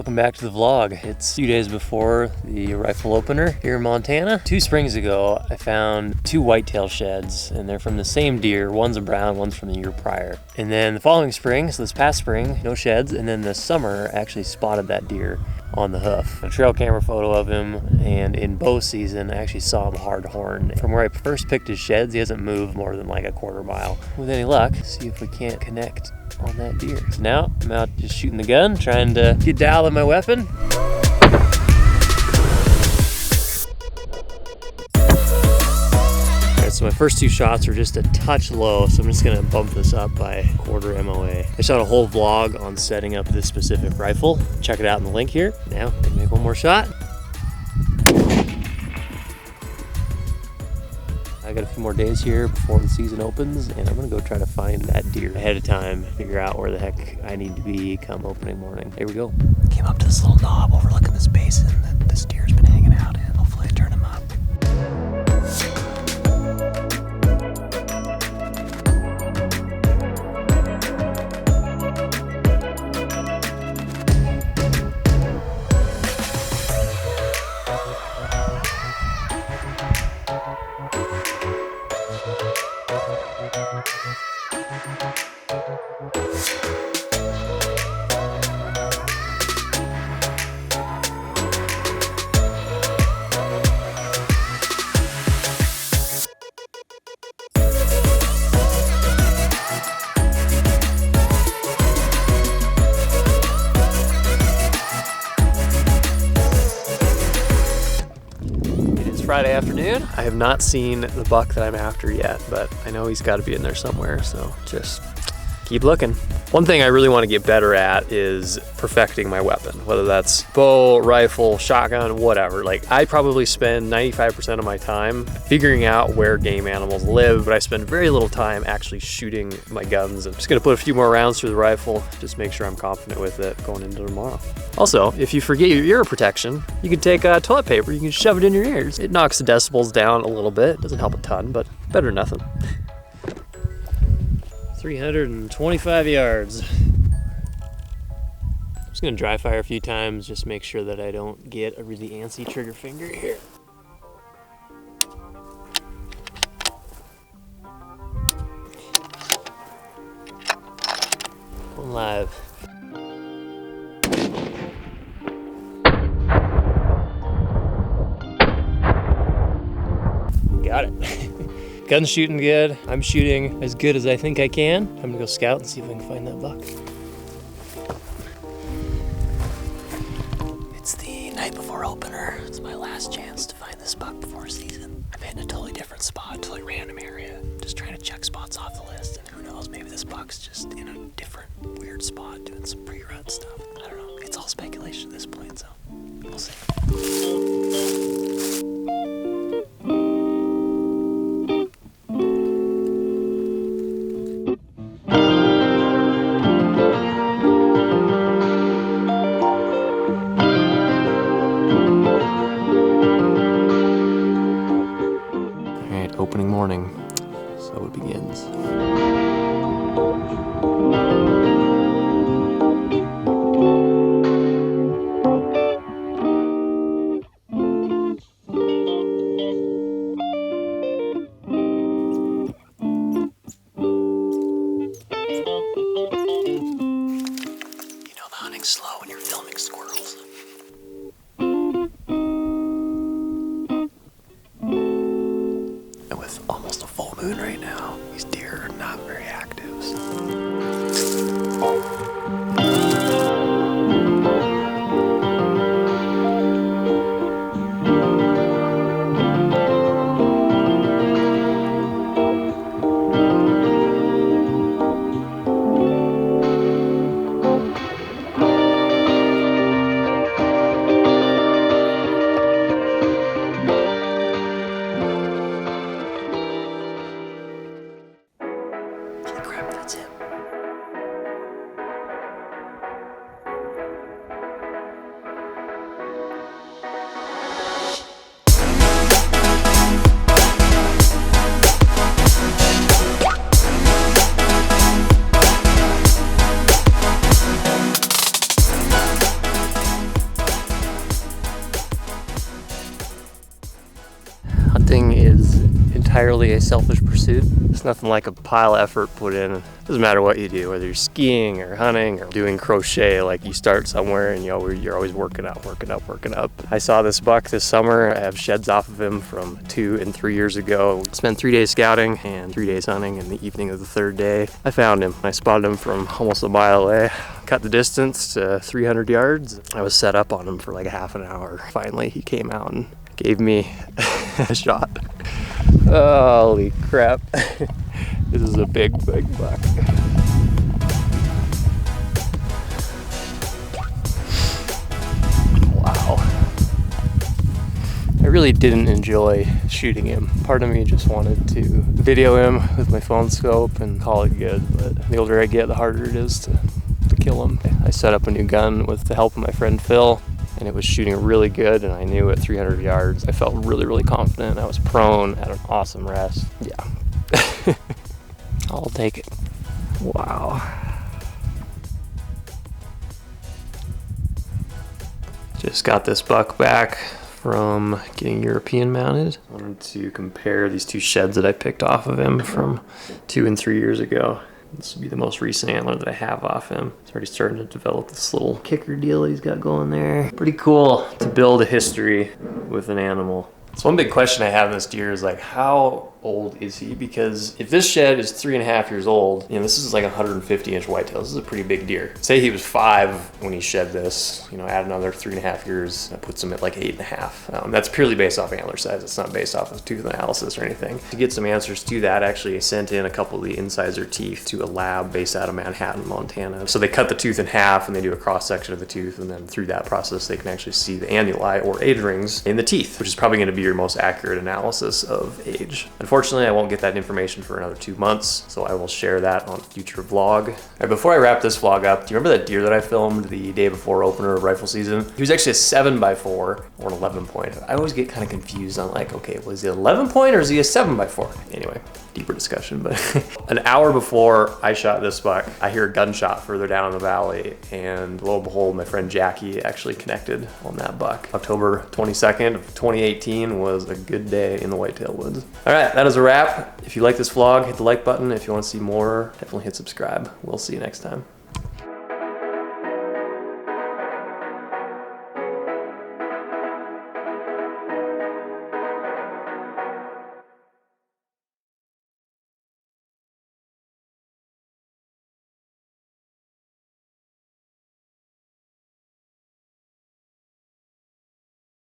welcome back to the vlog. It's 2 days before the rifle opener here in Montana. 2 springs ago, I found 2 whitetail sheds, and they're from the same deer. One's a brown, one's from the year prior. And then the following spring, so this past spring, no sheds, and then this summer, I actually spotted that deer on the hoof. A trail camera photo of him, and in bow season, I actually saw him hard horn. From where I first picked his sheds, he hasn't moved more than like a quarter mile. With any luck, see if we can't connect on that deer. So now I'm out just shooting the gun, trying to get dialed in my weapon. So my first 2 shots are just a touch low, so I'm just gonna bump this up by a quarter MOA. I shot a whole vlog on setting up this specific rifle. Check it out in the link here. Now, I'm gonna make one more shot. I got a few more days here before the season opens, and I'm gonna go try to find that deer ahead of time, figure out where the heck I need to be come opening morning. Here we go. Came up to this little knob overlooking this basin that this deer's been hanging out in. Hopefully I turn him up. Friday afternoon. I have not seen the buck that I'm after yet, but I know he's got to be in there somewhere, so just keep looking. One thing I really want to get better at is perfecting my weapon, whether that's bow, rifle, shotgun, whatever. Like, I probably spend 95% of my time figuring out where game animals live, but I spend very little time actually shooting my guns. I'm just gonna put a few more rounds through the rifle, just make sure I'm confident with it going into tomorrow. Also, if you forget your ear protection, you can take toilet paper, you can shove it in your ears. It knocks the decibels down a little bit. Doesn't help a ton, but better than nothing. 325 yards. I'm just gonna dry fire a few times, just make sure that I don't get a really antsy trigger finger here. Going live. Got it. Gun's shooting good. I'm shooting as good as I think I can. I'm gonna go scout and see if I can find that buck. It's the night before opener. It's my last chance to find this buck before season. I'm hitting a totally different spot, totally random area. Just trying to check spots off the list, and who knows, maybe this buck's just in a different weird spot doing some pre-rut stuff. I don't know. It's all speculation at this point, so we'll see. Opening morning, so it begins. You know the hunting's slow when you're filming squirrels. With almost a full moon right now, these deer are not very active. So. Hunting is entirely a selfish pursuit. It's nothing like a pile of effort put in. It doesn't matter what you do, whether you're skiing or hunting or doing crochet, like you start somewhere and you're always working up. I saw this buck this summer. I have sheds off of him from 2 and 3 years ago. Spent 3 days scouting and 3 days hunting, and the evening of the 3rd day, I found him. I spotted him from almost a mile away. Cut the distance to 300 yards. I was set up on him for like a half an hour. Finally, he came out and gave me a shot. Holy crap. This is a big buck. Wow. I really didn't enjoy shooting him. Part of me just wanted to video him with my phone scope and call it good, but the older I get, the harder it is to kill him. I set up a new gun with the help of my friend Phil, and it was shooting really good, and I knew at 300 yards I felt really confident. I was prone at an awesome rest. Yeah. I'll take it. Wow. Just got this buck back from getting European mounted. I wanted to compare these 2 sheds that I picked off of him from 2 and 3 years ago. This will be the most recent antler that I have off him. It's already starting to develop this little kicker deal that he's got going there. Pretty cool to build a history with an animal. So one big question I have in this deer is like, how old is he? Because if this shed is 3.5 years old, you know, this is like a 150-inch whitetail. This is a pretty big deer. Say he was 5 when he shed this, you know, add another 3.5 years, that puts him at like 8.5. That's purely based off antler size. It's not based off of tooth analysis or anything. To get some answers to that, actually I sent in a couple of the incisor teeth to a lab based out of Manhattan, Montana. So they cut the tooth in half and they do a cross section of the tooth, and then through that process they can actually see the annuli or age rings in the teeth, which is probably going to be your most accurate analysis of age. Unfortunately, I won't get that information for another 2 months, so I will share that on a future vlog. All right, before I wrap this vlog up, do you remember that deer that I filmed the day before opener of rifle season? He was actually a 7x4 or an 11 point. I always get kind of confused on like, okay, was he 11 point or is he a 7x4? Anyway, deeper discussion, but an hour before I shot this buck, I hear a gunshot further down in the valley, and lo and behold, my friend Jackie actually connected on that buck. October 22nd of 2018 was a good day in the whitetail woods. All right, that is a wrap. If you like this vlog, hit the like button. If you want to see more, definitely hit subscribe. We'll see you next time.